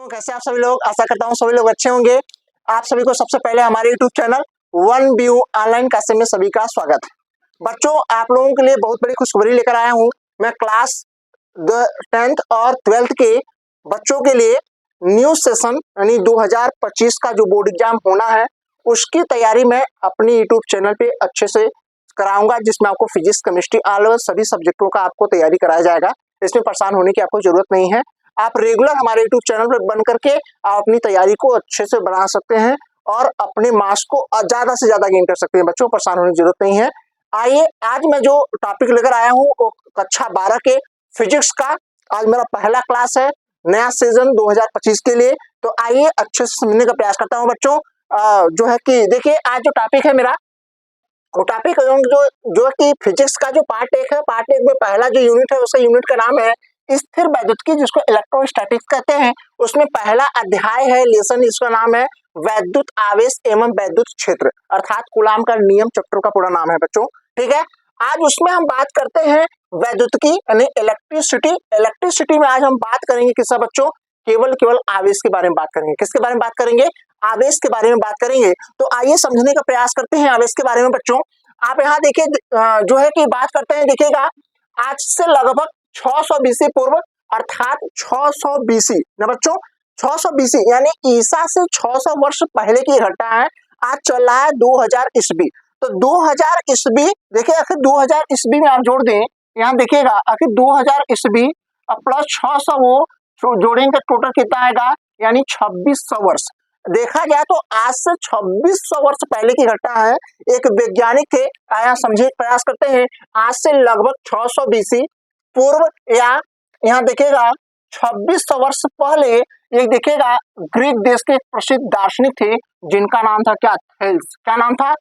कैसे आप सभी लोग, आशा करता हूँ सभी लोग अच्छे होंगे। आप सभी को सबसे पहले हमारे YouTube channel one view online classes में सभी का स्वागत है। बच्चों, आप लोगों के लिए बहुत बड़ी खुशखबरी लेकर आया हूँ। मैं क्लास 10th और 12th के बच्चों के लिए न्यू सेशन यानी 2025 का जो बोर्ड एग्जाम होना है उसकी तैयारी मैं अपनी यूट्यूब चैनल पे अच्छे से कराऊंगा, जिसमें आपको फिजिक्स, केमिस्ट्री, ऑल ओवर सभी सब्जेक्टों का आपको तैयारी कराया जाएगा। इसमें परेशान होने की आपको जरूरत नहीं है। आप रेगुलर हमारे यूट्यूब चैनल पर बन करके आप अपनी तैयारी को अच्छे से बना सकते हैं और अपने मार्क्स को ज्यादा से ज्यादा गेन कर सकते हैं। बच्चों, परेशान होने की जरूरत नहीं है। आइए, आज मैं जो टॉपिक लेकर आया हूँ वो कक्षा 12 के फिजिक्स का आज मेरा पहला क्लास है नया सीजन 2025 के लिए। तो आइए अच्छे से समझने का प्रयास करता हूँ बच्चों। जो है कि देखिए, आज जो टॉपिक है मेरा वो टॉपिक जो कि फिजिक्स का जो पार्ट एक है। पार्ट एक में पहला जो यूनिट है उसका यूनिट का नाम है स्थिर वैद्युतिकी, जिसको इलेक्ट्रोस्टैटिक्स कहते हैं। उसमें पहला अध्याय है, लेसन, इसका नाम है वैद्युत आवेश एवं वैद्युत क्षेत्र, अर्थात कूलाम का नियम चैप्टर का पूरा नाम है बच्चों। ठीक है, आज उसमें हम बात करते हैं वैद्युतिकी यानी इलेक्ट्रिसिटी। इलेक्ट्रिसिटी में आज हम बात करेंगे किसका बच्चों? केवल आवेश के बारे में बात करेंगे। किसके बारे में बात करेंगे? आवेश के बारे में बात करेंगे। तो आइए समझने का प्रयास करते हैं आवेश के बारे में बच्चों। आप यहाँ देखिए, जो है कि बात करते हैं, देखिएगा आज से लगभग 600 बीसी पूर्व, अर्थात 600 बीसी ना बच्चों, 600 बीसी यानी ईसा से 600 वर्ष पहले की घटना है। आज चल रहा है 2000 ईस्वी। तो 2000 ईस्वी देखिए, आखिर 2000 ईस्वी में आप जोड़ दें, यहाँ देखिएगा आखिर 2000 ईस्वी प्लस 600 वो जोड़ेंगे, टोटल कितना आएगा? यानी 2600 वर्ष। देखा जाए तो आज से 2600 वर्ष पहले की घटना है। एक वैज्ञानिक थे, आया समझे प्रयास करते हैं। आज से लगभग 600 बीसी पूर्व या यहाँ देखिएगा 2600 वर्ष पहले, ये देखिएगा ग्रीक देश के प्रसिद्ध दार्शनिक थे जिनका नाम था क्या? थेल्स। क्या नाम था?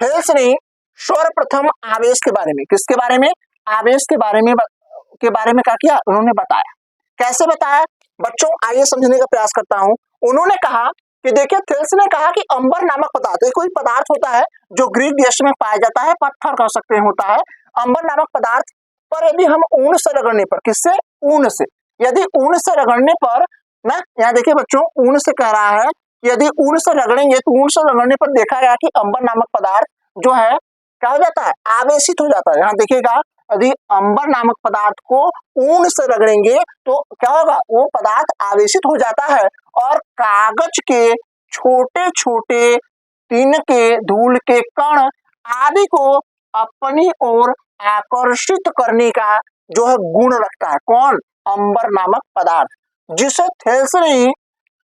थेल्स ने सर्वप्रथम आवेश के बारे में, किसके बारे में? आवेश के बारे में क्या किया? उन्होंने बताया। कैसे बताया बच्चों? आइए समझने का प्रयास करता हूं। उन्होंने कहा कि देखिए, थेल्स ने कहा कि अंबर नामक पदार्थ, कोई पदार्थ होता है जो ग्रीक देश में पाया जाता है, पत्थर कह सकते हैं होता है। अंबर नामक पदार्थ पर यदि हम ऊन से रगड़ने पर, किससे? ऊन से। यदि ऊन से रगड़ने पर ना, यहाँ देखिए बच्चों, ऊन से कह रहा है, यदि ऊन से रगड़ेंगे तो ऊन से रगड़ने पर देखा गया कि अंबर नामक पदार्थ जो है क्या हो जाता है? आवेशित हो जाता है। यहाँ देखिएगा, यदि अंबर नामक पदार्थ को ऊन से रगड़ेंगे तो क्या होगा? वो पदार्थ आवेशित हो जाता है और कागज के छोटे छोटे तिनके, धूल के कण आदि को अपनी ओर आकर्षित करने का जो है गुण रखता है। कौन? अंबर नामक पदार्थ, जिसे थेल्स ने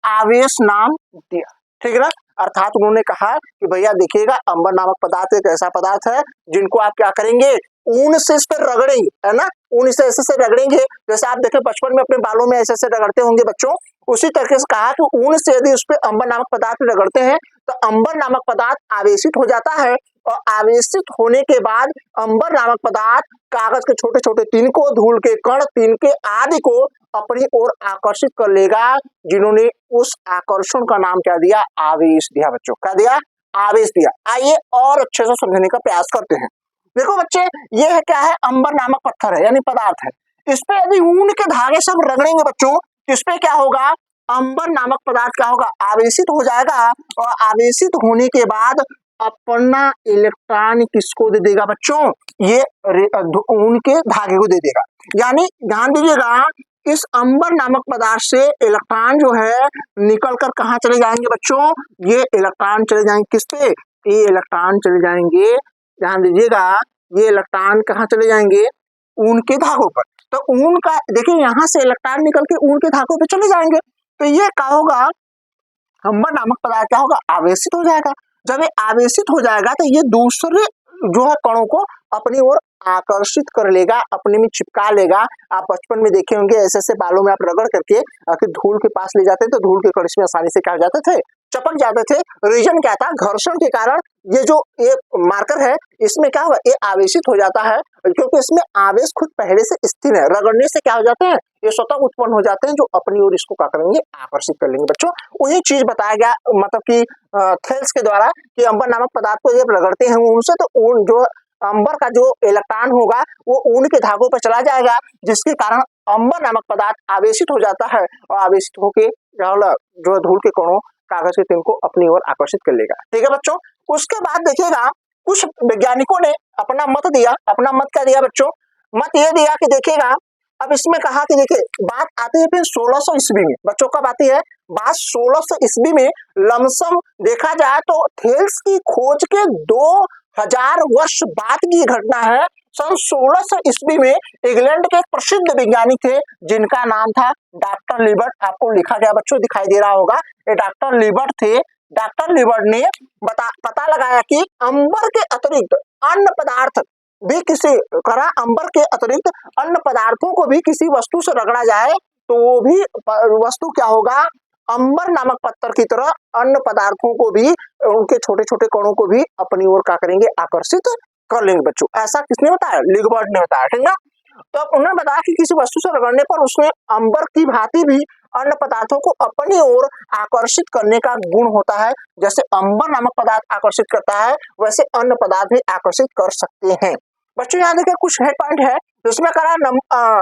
आवेश नाम दिया। ठीक है ना? अर्थात उन्होंने कहा कि भैया देखिएगा, अंबर नामक पदार्थ एक ऐसा पदार्थ है जिनको आप क्या करेंगे? ऊन से इस पर रगड़ेंगे, है ना? ऊन से ऐसे रगड़ेंगे, जैसे आप देखें बचपन में अपने बालों में ऐसे रगड़ते होंगे बच्चों। उसी तरीके से कहा कि ऊन से यदि उस पर अंबर नामक पदार्थ रगड़ते हैं तो अंबर नामक पदार्थ आवेशित हो जाता है और आवेशित होने के बाद अंबर नामक पदार्थ कागज के छोटे छोटे तिनकों, धूल के कण, तिनके आदि को अपनी ओर आकर्षित कर लेगा, जिन्होंने उस आकर्षण का नाम क्या दिया? आवेश दिया बच्चों। क्या दिया? आवेश दिया। आइए और अच्छे से समझने का प्रयास करते हैं। देखो बच्चे, ये है क्या है? अंबर नामक पत्थर है यानी पदार्थ है। इस पे यदि ऊन के धागे से हम रगड़ेंगे बच्चों तो इस पे क्या होगा? अंबर नामक पदार्थ क्या होगा? आवेशित हो जाएगा और आवेशित होने के बाद अपना इलेक्ट्रॉन किसको दे देगा बच्चों? ये ऊन के धागे को दे देगा। यानी ध्यान दीजिएगा, इस अंबर नामक पदार्थ से इलेक्ट्रॉन जो है निकल कर कहाँ चले जाएंगे बच्चों? ये इलेक्ट्रॉन चले जाएंगे किस पे? ये इलेक्ट्रॉन चले जाएंगे, ध्यान दीजिएगा, ये इलेक्ट्रॉन कहाँ चले जाएंगे? ऊन के धागों पर। तो ऊन का देखिए, यहाँ से इलेक्ट्रॉन निकल के ऊन के धागों पे चले जाएंगे। तो ये क्या होगा? अंबर नामक पदार्थ क्या होगा? आवेशित हो जाएगा। जब ये आवेशित हो जाएगा तो ये दूसरे जो है कणों को अपनी ओर आकर्षित कर लेगा, अपने में चिपका लेगा। आप बचपन में देखे होंगे, ऐसे ऐसे बालों में आप रगड़ करके फिर धूल के पास ले जाते थे तो धूल के कण इसमें आसानी से क्या हो जाते थे? चपक जाते थे। रीजन क्या था? घर्षण के कारण ये जो ये मार्कर है इसमें क्या होगा? ये आवेशित हो जाता है, क्योंकि इसमें आवेश खुद पहले से स्थिर है। रगड़ने से क्या हो जाते हैं? ये स्वतः उत्पन्न हो जाते हैं, जो अपनी ओर इसको क्या करेंगे? आकर्षित कर लेंगे बच्चों। वही चीज बताया गया, मतलब कि थेल्स के द्वारा, कि अंबर नामक पदार्थ को जब रगड़ते हैं ऊन से तो ऊन जो अंबर का जो इलेक्ट्रॉन होगा वो ऊन के धागों पर चला जाएगा, जिसके कारण अंबर नामक पदार्थ आवेशित हो जाता है और आवेशित होके जो धूल के कणों कागज के तिन को अपनी ओर आकर्षित कर लेगा। ठीक है बच्चों, उसके बाद देखिएगा कुछ वैज्ञानिकों ने अपना मत दिया। अपना मत क्या दिया बच्चों? मत ये दिया कि देखिएगा, अब इसमें कहा कि देखिए बात आती है फिर 1600 ईस्वी में। बच्चों कब आती है बात? 1600 ईस्वी में। लमसम देखा जाए तो थेल्स की खोज के 2000 वर्ष बाद की घटना है। सन 1600 ईस्वी में इंग्लैंड के एक प्रसिद्ध वैज्ञानिक थे जिनका नाम था डॉक्टर लिबर्ट। आपको लिखा गया बच्चों दिखाई दे रहा होगा, ये डॉक्टर लिबर्ट थे। डॉक्टर लिबर्ट ने पता लगाया कि अंबर के अतिरिक्त अन्य पदार्थ भी अंबर के अतिरिक्त अन्य पदार्थों को भी किसी वस्तु से रगड़ा जाए तो वो भी वस्तु क्या होगा? अंबर नामक पत्थर की तरह अन्य पदार्थों को भी, उनके छोटे छोटे कणों को भी अपनी ओर क्या करेंगे? आकर्षित कर लेंगे बच्चों। ऐसा किसने बताया? लिबर्ट ने बताया। ठीक ना? तो उन्होंने बताया कि किसी वस्तु से रगड़ने पर उसमें अंबर की भांति भी अन्य पदार्थों को अपनी ओर आकर्षित करने का गुण होता है। जैसे अंबर नामक पदार्थ आकर्षित करता है वैसे अन्य पदार्थ भी आकर्षित कर सकते हैं। बच्चों यहाँ देखिए कुछ हेड पॉइंट है जिसमें करा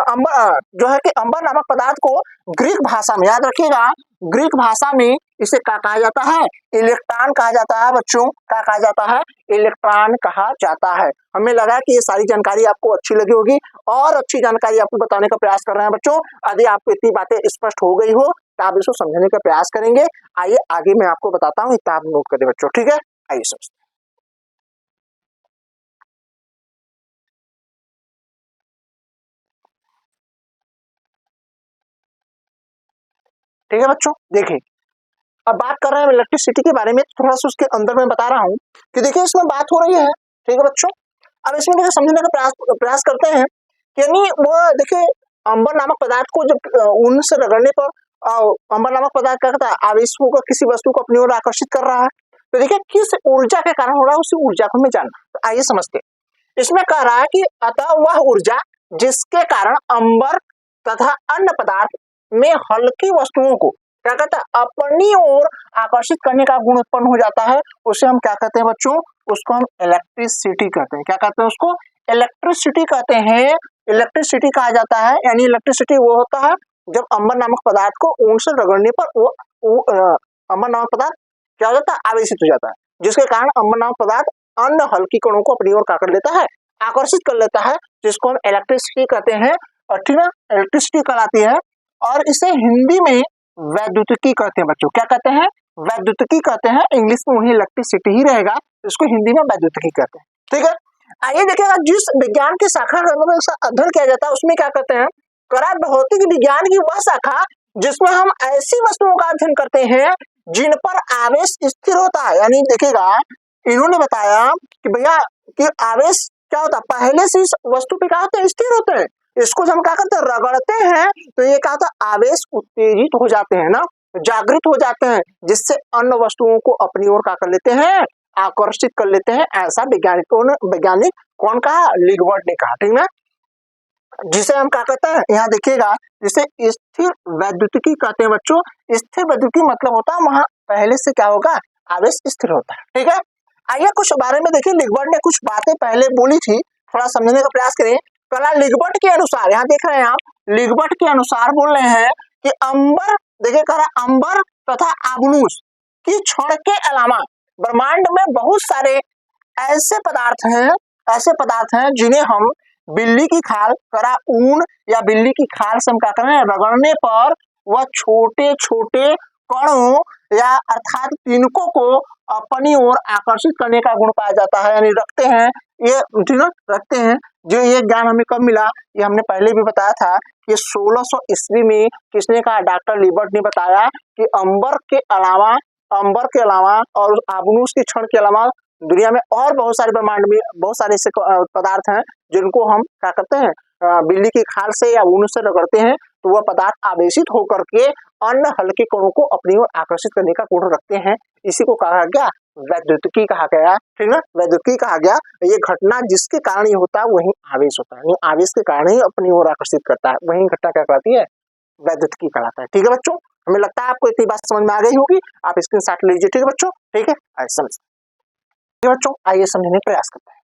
अंबर जो है कि अंबर नामक पदार्थ को ग्रीक भाषा में, याद रखिएगा, ग्रीक भाषा में इसे क्या कहा जाता है? इलेक्ट्रॉन कहा जाता है बच्चों। क्या कहा जाता है? इलेक्ट्रॉन कहा जाता है। हमें लगा कि ये सारी जानकारी आपको अच्छी लगी होगी और अच्छी जानकारी आपको बताने का प्रयास कर रहे हैं बच्चों। यदि आपको इतनी बातें स्पष्ट हो गई हो तो आप इसको समझने का प्रयास करेंगे। आइए आगे मैं आपको बताता हूँ, इतना आप नोट करें बच्चों। ठीक है, आइए समझते हैं। ठीक है बच्चों, देखिए अब बात कर रहे हैं इलेक्ट्रिसिटी के बारे में। थोड़ा सा उसके अंदर मैं बता रहा हूँ कि देखिए इसमें बात हो रही है। ठीक है बच्चों, अब इसमें देखिए समझने का प्रयास करते हैं कि यानी वो देखिए अंबर नामक पदार्थ को जब ऊन से रगड़ने पर अंबर नामक पदार्थ क्या करता है? आवेशों को, किसी वस्तु को अपनी ओर आकर्षित कर रहा है। तो देखिए किस ऊर्जा के कारण हो रहा है, उसी ऊर्जा को हमें जानना। तो आइए समझते हैं। इसमें कह रहा है कि अतः वह ऊर्जा जिसके कारण अंबर तथा अन्य पदार्थ में हल्की वस्तुओं को क्या कहता है? अपनी ओर आकर्षित करने का गुण उत्पन्न हो जाता है। उसे हम क्या कहते हैं बच्चों? उसको हम इलेक्ट्रिसिटी कहते हैं। क्या कहते हैं उसको? इलेक्ट्रिसिटी कहते हैं। इलेक्ट्रिसिटी कहा जाता है, यानी इलेक्ट्रिसिटी वो होता है जब अंबर नामक पदार्थ को ऊन से रगड़ने पर वो अंबर नामक पदार्थ क्या हो जाता है? आवेशित हो जाता है, जिसके कारण अंबर नामक पदार्थ अन्य हल्की कणों को अपनी ओर क्या कर लेता है? आकर्षित कर लेता है, जिसको हम इलेक्ट्रिसिटी कहते हैं। और ठीक है, इलेक्ट्रिसिटी कहलाती है। और इसे हिंदी में वैद्युतिकी कहते हैं बच्चों। क्या कहते हैं? वैद्युतिकी कहते हैं। इंग्लिश में वही इलेक्ट्रिसिटी ही रहेगा, इसको हिंदी में वैद्युतिकी कहते हैं। ठीक है, आइए देखिएगा जिस विज्ञान की शाखा में इसका अध्ययन किया जाता है उसमें क्या कहते हैं? करा भौतिक विज्ञान की वह शाखा जिसमें हम ऐसी वस्तुओं का अध्ययन करते हैं जिन पर आवेश स्थिर होता है। यानी देखिएगा इन्होंने बताया कि भैया कि आवेश क्या होता है? पहले से इस वस्तु पे क्या होते हैं? स्थिर होते हैं। इसको जब हम क्या करते हैं? रगड़ते हैं तो ये क्या होता है? आवेश उत्तेजित हो जाते हैं ना, जागृत हो जाते हैं, जिससे अन्य वस्तुओं को अपनी ओर क्या कर लेते हैं? आकर्षित कर लेते हैं। ऐसा वैज्ञानिक कौन कहा? लिबर्ट ने कहा। ठीक है, जिसे हम क्या कहते हैं? यहाँ देखिएगा जिसे स्थिर वैद्युतिकी कहते हैं बच्चों। स्थिर वैद्युतिकी मतलब होता है वहां पहले से क्या होगा? आवेश स्थिर होता है। ठीक है, आइए कुछ बारे में देखिए। लिबर्ट ने कुछ बातें पहले बोली थी, थोड़ा समझने का प्रयास करें। कला लिबर्ट के अनुसार, यहाँ देख रहे हैं आप, लिबर्ट के अनुसार बोल रहे हैं कि अंबर, देखिए कह रहा अंबर तथा आबनूस की क्षण के अलावा ब्रह्मांड में बहुत सारे ऐसे पदार्थ हैं जिन्हें हम बिल्ली की खाल, करा ऊन या बिल्ली की खाल से हम क्या करें? रगड़ने पर वह छोटे छोटे कणों या अर्थात तिनकों को अपनी ओर आकर्षित करने का गुण पाया जाता है, यानी रखते हैं। ये रखते हैं। जो ये ज्ञान हमें कब मिला? ये हमने पहले भी बताया था कि 1600 ईस्वी में किसने कहा? डॉक्टर लिबर्ट ने बताया कि अंबर के अलावा और आबनूस की क्षण के अलावा दुनिया में और बहुत सारे, ब्रह्मांड में बहुत सारे ऐसे पदार्थ हैं जिनको हम क्या करते हैं? बिल्ली की खाल से या ऊन से रगड़ते हैं तो वह पदार्थ आवेशित होकर के अन्य हल्के कणों को अपनी ओर आकर्षित करने का गुण रखते हैं। इसी को कहा गया वैद्युतिकी कहा गया। ठीक है, वैद्युतिकी कहा गया। ये घटना जिसके कारण ये होता है वही आवेश होता है, आवेश के कारण ही अपनी ओर आकर्षित करता है, वही घटना क्या कहलाती है? वैद्युतिकी कहलाता है। ठीक है बच्चों, हमें लगता है आपको इतनी बात समझ में आ गई होगी। आप स्क्रीनशॉट लीजिए। ठीक है बच्चों, ठीक है, समझ बच्चों आइए समझने का प्रयास करते हैं।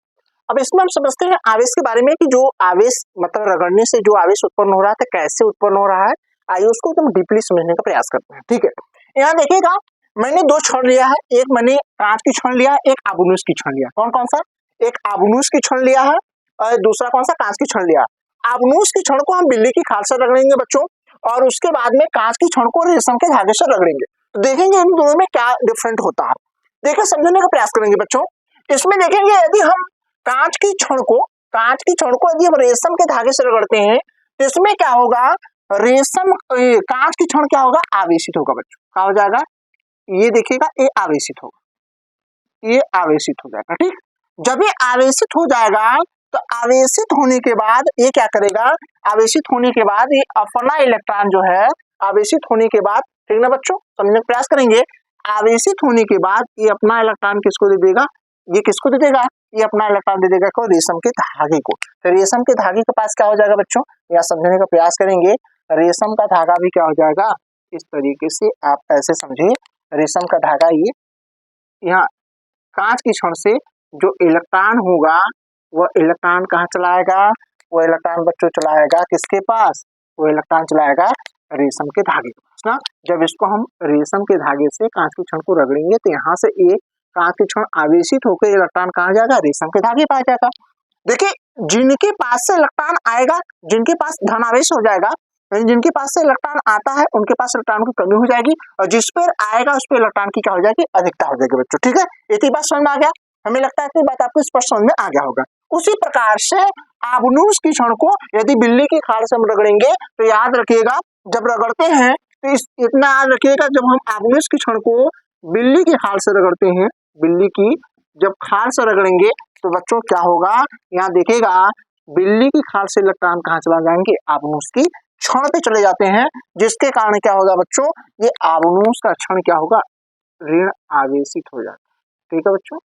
अब इसमें हम समझते हैं आवेश के बारे में कि जो आवेश मतलब रगड़ने से जो आवेश उत्पन्न हो रहा था कैसे उत्पन्न हो रहा है, आइए उसको एकदम डीपली समझने का प्रयास करते हैं। ठीक है, यहाँ देखिएगा मैंने दो क्षण लिया है, एक मैंने कांच की क्षण लिया, एक आबनूस की क्षण लिया। कौन कौन सा? एक आबनूस की क्षण लिया है और दूसरा कौन सा? कांच की क्षण लिया। आबनूस की क्षण को हम बिल्ली की खाल से रगड़ेंगे बच्चों, और उसके बाद में कांच की क्षण को रेशम के धागे से रगड़ेंगे। तो देखेंगे इन दोनों में क्या डिफरेंट होता है, देखिए समझने का प्रयास करेंगे बच्चों। इसमें देखेंगे यदि हम कांच की क्षण को यदि हम रेशम के धागे से रगड़ते हैं तो इसमें क्या होगा, रेशम कांच की क्षण क्या होगा, आवेशित होगा बच्चों। क्या हो जाएगा, ये देखिएगा ये आवेशित होगा, ये आवेशित हो जाएगा। ठीक, जब ये आवेशित हो जाएगा तो आवेशित होने के बाद ये क्या करेगा, आवेशित होने के बाद ये अपना इलेक्ट्रॉन जो है आवेशित होने के बाद, ठीक ना बच्चों, समझने का प्रयास करेंगे। आवेशित होने के बाद ये अपना इलेक्ट्रॉन किसको दे देगा, ये किसको दे देगा, ये अपना इलेक्ट्रॉन दे देगा को, रेशम के धागे को। तो रेशम के धागे के पास क्या हो जाएगा बच्चों, यह समझने का प्रयास करेंगे। रेशम का धागा भी क्या हो जाएगा, इस तरीके से आप ऐसे समझिए, रेशम का धागा ये यहाँ कांच की क्षण से जो इलेक्ट्रॉन होगा वह इलेक्ट्रॉन कहाँ चलाएगा, वो इलेक्ट्रॉन बच्चों चलाएगा किसके पास, वो इलेक्ट्रॉन चलाएगा रेशम के धागे के पास ना। जब इसको हम रेशम के धागे से कांच की क्षण को रगड़ेंगे तो यहाँ से एक कांच की क्षण आवेशित होकर इलेक्ट्रॉन कहाँ जाएगा, रेशम के धागे पर आ जाएगा। देखिए जिनके पास से इलेक्ट्रॉन आएगा, जिनके पास धनावेश हो जाएगा, जिनके पास से इलेक्ट्रॉन आता है उनके पास इलेक्ट्रॉन की कमी हो जाएगी, और जिस पर आएगा उस पर इलेक्ट्रॉन की क्या हो जाएगी, अधिकता हो जाएगी बच्चों। ठीक है, इतनी बात समझ में आ गया, हमें लगता है कि बात आपको स्पष्ट समझ में आ गया होगा। उसी प्रकार से आबनूस की क्षण को यदि बिल्ली की खाल से हम रगड़ेंगे तो याद रखिएगा, जब रगड़ते हैं तो इतना याद रखिएगा, जब हम आबनूस की क्षण को बिल्ली की खाल से रगड़ते हैं, बिल्ली की जब खाल से रगड़ेंगे तो बच्चों क्या होगा, यहाँ देखिएगा बिल्ली की खाल से इलेक्ट्रॉन कहाँ चला जाएंगे, आबनूस की क्षण पे चले जाते हैं, जिसके कारण क्या होगा बच्चों, ये आबनूस का क्षण क्या होगा, ऋण आवेशित हो जाता है। ठीक है बच्चों,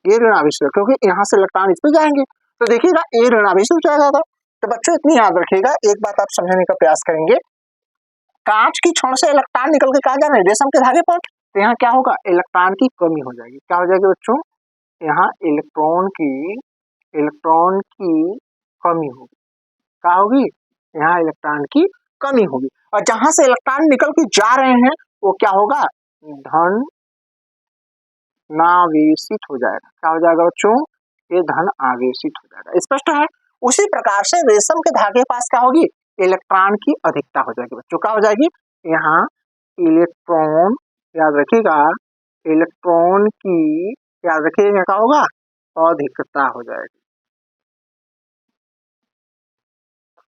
ये ऋण आवेशित, क्योंकि यहाँ से इलेक्ट्रॉन इस पे जाएंगे तो देखिएगा ये ऋण आवेशित हो जाएगा। तो बच्चों इतनी याद रखिएगा, एक बात आप समझने का प्रयास करेंगे, कांच की क्षण से इलेक्ट्रॉन निकल के कहा जा रहा है, रेशम के धागे पर, तो यहाँ क्या होगा, इलेक्ट्रॉन की कमी हो जाएगी। क्या हो जाएगी बच्चों, यहाँ इलेक्ट्रॉन की कमी होगी। क्या होगी, यहाँ इलेक्ट्रॉन की कमी होगी, और जहां से इलेक्ट्रॉन निकल के जा रहे हैं वो क्या होगा, धन नावेशित हो जाएगा। क्या हो जाएगा बच्चों, ये धन आवेशित हो जाएगा। स्पष्ट है। उसी प्रकार से रेशम के धागे पास क्या होगी, इलेक्ट्रॉन की अधिकता हो जाएगी बच्चों। क्या हो जाएगी, यहाँ इलेक्ट्रॉन, याद रखिएगा इलेक्ट्रॉन की, याद रखिएगा क्या होगा, अधिकता हो जाएगी।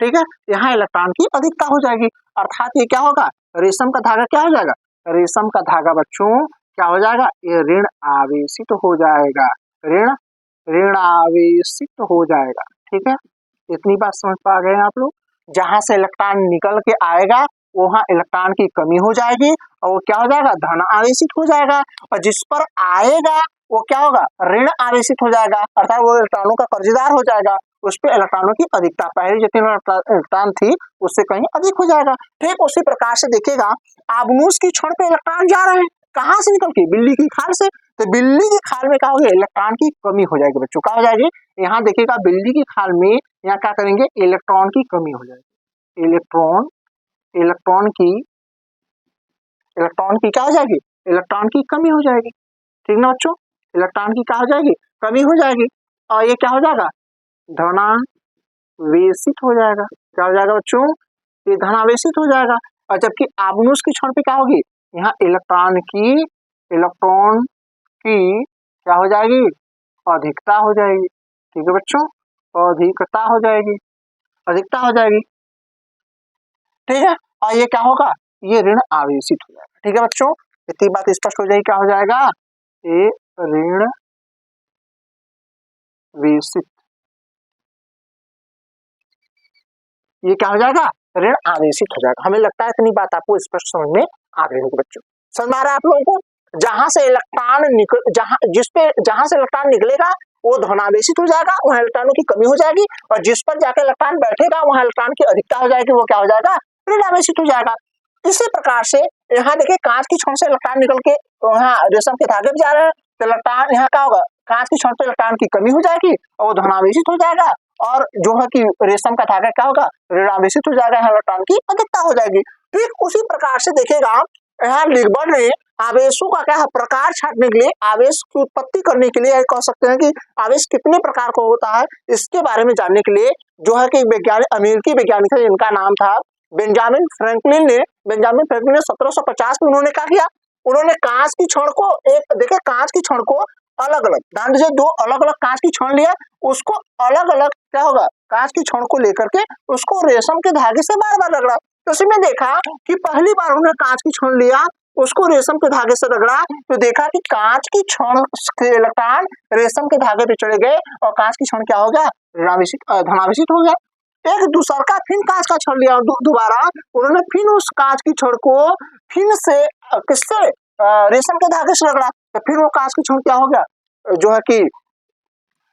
ठीक है, यहाँ इलेक्ट्रॉन की अधिकता हो जाएगी, अर्थात ये क्या होगा, रेशम का धागा क्या हो जाएगा, रेशम का धागा बच्चों क्या हो जाएगा, ये ऋण आवेशित हो जाएगा, ऋण आवेशित हो जाएगा। ठीक है, इतनी बात समझ पा गए आप लोग। जहां से इलेक्ट्रॉन निकल के आएगा वहां इलेक्ट्रॉन की कमी हो जाएगी और वो क्या हो जाएगा, धन आवेशित हो जाएगा, और जिस पर आएगा वो क्या होगा, ऋण आवेशित हो जाएगा, अर्थात वो इलेक्ट्रॉनों का कर्जदार हो जाएगा, उस पर इलेक्ट्रॉनों की अधिकता पहले जितनी इलेक्ट्रॉन थी उससे कहीं अधिक हो जाएगा। ठीक उसी प्रकार से देखिएगा आबनूस की क्षण पे इलेक्ट्रॉन जा रहे हैं, कहाँ से निकल के, बिल्ली की खाल से, तो बिल्ली की खाल में क्या होगा, इलेक्ट्रॉन की कमी हो जाएगी बच्चों। क्या हो जाएगी, यहाँ देखिएगा बिल्ली की खाल में यहाँ क्या करेंगे, इलेक्ट्रॉन की कमी हो जाएगी, इलेक्ट्रॉन की क्या हो जाएगी, इलेक्ट्रॉन की कमी हो जाएगी। ठीक ना बच्चों, इलेक्ट्रॉन की क्या हो जाएगी, कमी हो जाएगी, और ये क्या हो जाएगा, धनावेशित हो जाएगा। क्या हो जाएगा बच्चों, ये धनावेशित हो जाएगा। और जबकि आबनूस की क्षण पे क्या होगी, यहाँ इलेक्ट्रॉन की क्या हो जाएगी, अधिकता हो जाएगी। ठीक है बच्चों, अधिकता हो जाएगी, अधिकता हो जाएगी। ठीक है, और ये क्या होगा, ये ऋण आवेशित हो जाएगा। ठीक है बच्चों, इतनी बात स्पष्ट हो जाएगी, क्या हो जाएगा, ये ऋण वेशित, ये क्या हो जाएगा, ऋण आवेशित हो जाएगा। हमें लगता है इतनी बात आपको स्पष्ट समझ में आ गई होगी बच्चों। समझ में आ रहा है आप लोगों को, जहां से इलेक्ट्रॉन जहां से इलेक्ट्रॉन निकलेगा वो धनावेशित हो जाएगा, वहां इलेक्ट्रॉनों की कमी हो जाएगी, और जिस पर जाकर इलेक्ट्रॉन बैठेगा वहां इलेक्ट्रॉन की अधिकता हो जाएगी, वो क्या हो जाएगा, ऋण आवेशित हो जाएगा। इसी प्रकार से यहाँ देखिए कांच की क्षण से इलेक्ट्रॉन निकल के वहाँ रेशम के धागे में जा रहे हैं, तो इलेक्ट्रॉन यहाँ क्या होगा, कांच की छड़ पे इलेक्ट्रॉन की कमी हो जाएगी और वो धनावेशित हो जाएगा, और जो है कि रेशम का धागा क्या होगा, ऋणावेशित हो जाएगा, इलेक्ट्रॉन की अधिकता हो जाएगी। ठीक उसी प्रकार से देखिएगा यहाँ लिगबर्ड ने आवेशों का क्या है प्रकार छांटने के लिए, आवेश की उत्पत्ति करने के लिए कह सकते हैं कि आवेश कितने प्रकार का होता है इसके बारे में जानने के लिए जो है कि वैज्ञानिक अमेरिकी वैज्ञानिक है जिनका नाम था बेंजामिन फ्रैंकलिन ने 1750 में उन्होंने क्या किया, उन्होंने कांच की छड़ को एक देखिए कांच की छड़ को अलग अलग ध्यान दीजिए, दो अलग अलग कांच की छड़ लिया, उसको अलग अलग क्या होगा कांच की छड़ को लेकर के उसको रेशम के धागे से बार बार रगड़ा। तो उसमें देखा कि पहली बार उन्होंने कांच की छड़ लिया, उसको रेशम के धागे से रगड़ा, तो देखा कि कांच की छड़ के इलेक्ट्रॉन रेशम के धागे पे चले गए और कांच की छड़ क्या हो गया, धनावेशित हो गया। एक दूसरा का फिर कांच का छड़ लिया, दोबारा उन्होंने फिर उस कांच की छड़ को फिर से किससे रेशम के धागे से रगड़ा, तो फिर वो कांच की छड़ क्या हो गया जो है कि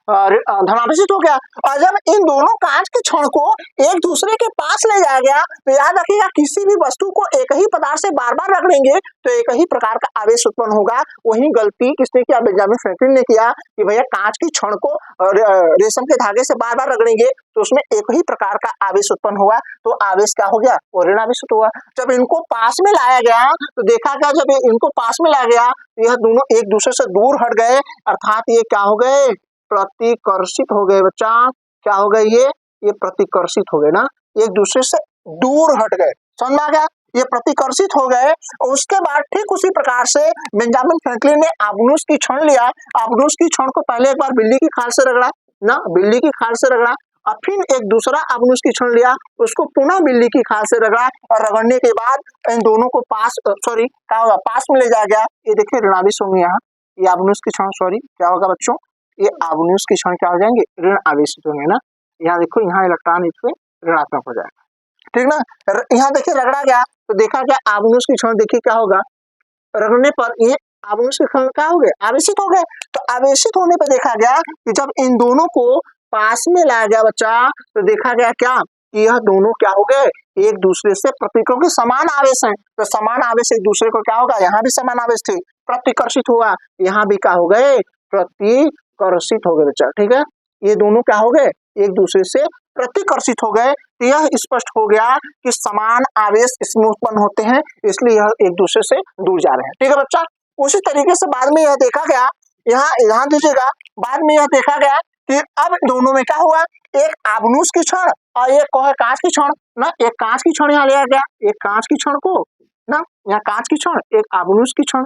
धनावेशित हो गया। और जब इन दोनों कांच के छड़ को एक दूसरे के पास ले जाया गया तो याद रखिएगा किसी भी वस्तु को एक ही पदार्थ से बार बार रगड़ेंगे तो एक ही प्रकार का आवेश उत्पन्न होगा। वही गलती किसने किया, बेंजामिन फ्रैंकलिन ने किया कि भैया कांच की छड़ को रेशम के धागे से बार बार रगड़ेंगे तो उसमें एक ही प्रकार का आवेश उत्पन्न होगा, तो आवेश क्या हो गया, वो ऋणावेशित हुआ। जब इनको पास में लाया गया तो देखा गया, जब इनको पास में लाया गया यह दोनों एक दूसरे से दूर हट गए, अर्थात ये क्या हो गए, प्रतिकर्षित हो गए। बच्चा क्या हो गए, ये प्रतिकर्षित हो गए ना, एक दूसरे से दूर हट गए, समझ में आ गया, ये प्रतिकर्षित हो गए। और उसके बाद ठीक उसी प्रकार से बेंजामिन फ्रैंकलिन ने आबनूस की छड़ लिया, आबनूस की छड़ को पहले एक बार बिल्ली की खाल से रगड़ा ना, बिल्ली की खाल से रगड़ा, और फिर एक दूसरा आबनूस की छड़ लिया, उसको पुनः बिल्ली की खाल से रगड़ा, और रगड़ने के बाद इन दोनों को क्या होगा, पास में ले जाया गया। ये देखिए ऋणावेश होंगे यहाँ, ये आबनूस की छड़ क्या होगा बच्चों, ये आबनूस की क्षण क्या हो जाएंगे, ऋण आवेशित होंगे ना। यहाँ देखो यहाँ इलेक्ट्रॉन इसमें ऋणात्मक हो जाएगा, ठीक ना। यहाँ देखिए रगड़ा गया तो देखा गया आबनूस की क्षण देखिए क्या होगा, रगड़ने पर ये आबनूस के क्षण क्या हो गए, आवेशित हो गए। तो आवेशित होने पर देखा गया कि जब इन दोनों को पास में लाया गया बच्चा तो देखा गया क्या कि यह दोनों क्या हो गए, एक दूसरे से क्योंकि समान आवेश है तो समान आवेश एक दूसरे को क्या होगा, यहाँ भी समान आवेश थे, प्रतिकर्षित हुआ, यहाँ भी क्या हो गए, प्रतिकर्षित हो गए बच्चा, ठीक है। ये दोनों क्या हो गए, एक दूसरे से प्रतिकर्षित हो गए। तो यह स्पष्ट हो गया कि समान आवेश इसमें उत्पन्न होते हैं, इसलिए यह एक दूसरे से दूर जा रहे हैं, ठीक है बच्चा। उसी तरीके से बाद में यह देखा गया, यहाँ दीजिएगा, बाद में यह देखा गया कि अब दोनों में क्या हुआ, एक आबनूस की छड़ और एक कांच की छड़ ना, एक कांच की छड़ यहाँ लिया गया, एक कांच की छड़ को ना, यहाँ कांच की छड़, एक आबनूस की छड़,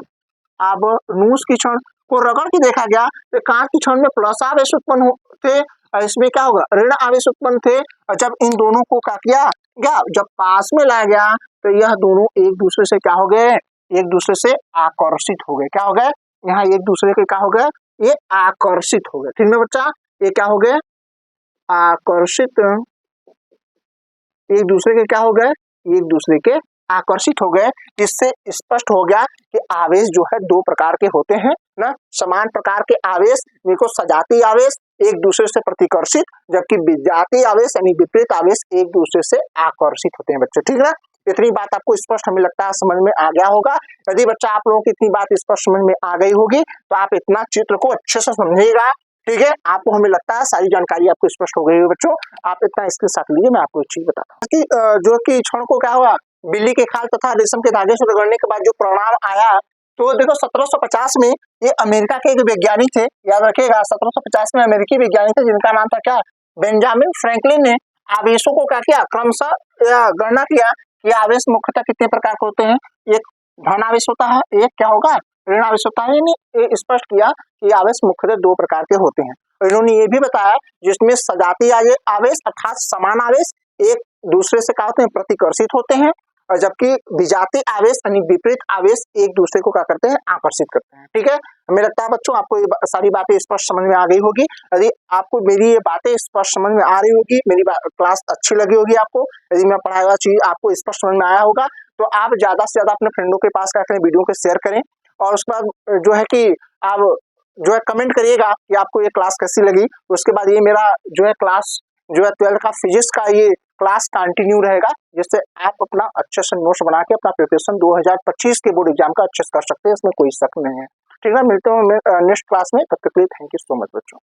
आबनूस की छड़ को रगड़ के देखा गया तो कांच की छड़ में प्लस आवेश उत्पन्न थे और इसमें क्या होगा, ऋण आवेश उत्पन्न थे। और जब इन दोनों को क्या किया गया, जब पास में लाया गया तो यह दोनों एक दूसरे से क्या हो गए, एक दूसरे से आकर्षित हो गए। क्या हो गए, यहाँ एक दूसरे के क्या हो गए, ये आकर्षित हो गए, ठीक है बच्चा, ये क्या हो गए, आकर्षित, एक दूसरे के क्या हो गए, एक दूसरे के आकर्षित हो गए। जिससे स्पष्ट हो गया कि आवेश जो है दो प्रकार के होते हैं ना, समान प्रकार के आवेश जिनको सजातीय आवेश एक दूसरे से प्रतिकर्षित, जबकि विजातीय आवेश यानी विपरीत आवेश एक दूसरे से आकर्षित होते हैं बच्चे, ठीक है। इतनी बात आपको स्पष्ट हमें लगता है समझ में आ गया होगा। यदि बच्चा आप लोगों की इतनी बात स्पष्ट समझ में आ गई होगी तो आप इतना चित्र को अच्छे से समझिएगा, ठीक है। आपको हमें लगता है सारी जानकारी आपको स्पष्ट हो गई है बच्चों, आप इतना स्क्रीनशॉट लीजिए। मैं आपको एक चीज बताता हूँ कि जो कि क्षण को क्या हुआ, बिल्ली के खाल तथा रेशम के धागे से रगड़ने के बाद जो परिणाम आया, तो देखो 1750 में ये अमेरिका के एक वैज्ञानिक थे, याद रखिएगा 1750 में अमेरिकी वैज्ञानिक थे जिनका नाम था क्या, बेंजामिन फ्रैंकलिन ने आवेशों को क्या किया, क्रमशः गणना किया कि आवेश मुख्यतः कितने प्रकार के होते हैं, एक धन आवेश होता है, एक क्या होगा, ऋण आवेश होता है। यानी स्पष्ट किया कि आवेश मुख्यतः दो प्रकार के होते हैं। इन्होंने ये भी बताया जिसमें सजातीय आवेश अर्थात समान आवेश एक दूसरे से क्या होते हैं, प्रतिकर्षित होते हैं, और जबकि विजातीय आवेश यानी विपरीत आवेश एक दूसरे को क्या करते हैं, आकर्षित करते हैं, ठीक है। हमें लगता है बच्चों आपको ये सारी बातें स्पष्ट समझ में आ गई होगी। यदि आपको मेरी ये बातें स्पष्ट समझ में आ रही होगी, मेरी क्लास अच्छी लगी होगी आपको, यदि मैं पढ़ाया हुआ चीज आपको स्पष्ट समझ में आया होगा, तो आप ज्यादा से ज्यादा अपने फ्रेंडों के पास क्या करें, वीडियो को शेयर करें, और उसके बाद जो है कि आप जो है कमेंट करिएगा कि आपको ये क्लास कैसी लगी। उसके बाद ये मेरा जो है क्लास जो है 12th का फिजिक्स का ये क्लास कंटिन्यू रहेगा, जिससे आप अपना अच्छे से नोट्स बना के अपना प्रिपरेशन 2025 के बोर्ड एग्जाम का अच्छे से कर सकते हैं, इसमें कोई शक नहीं है। ठीक है, मिलते हैं नेक्स्ट क्लास में, तब तक के लिए थैंक यू सो मच बच्चों।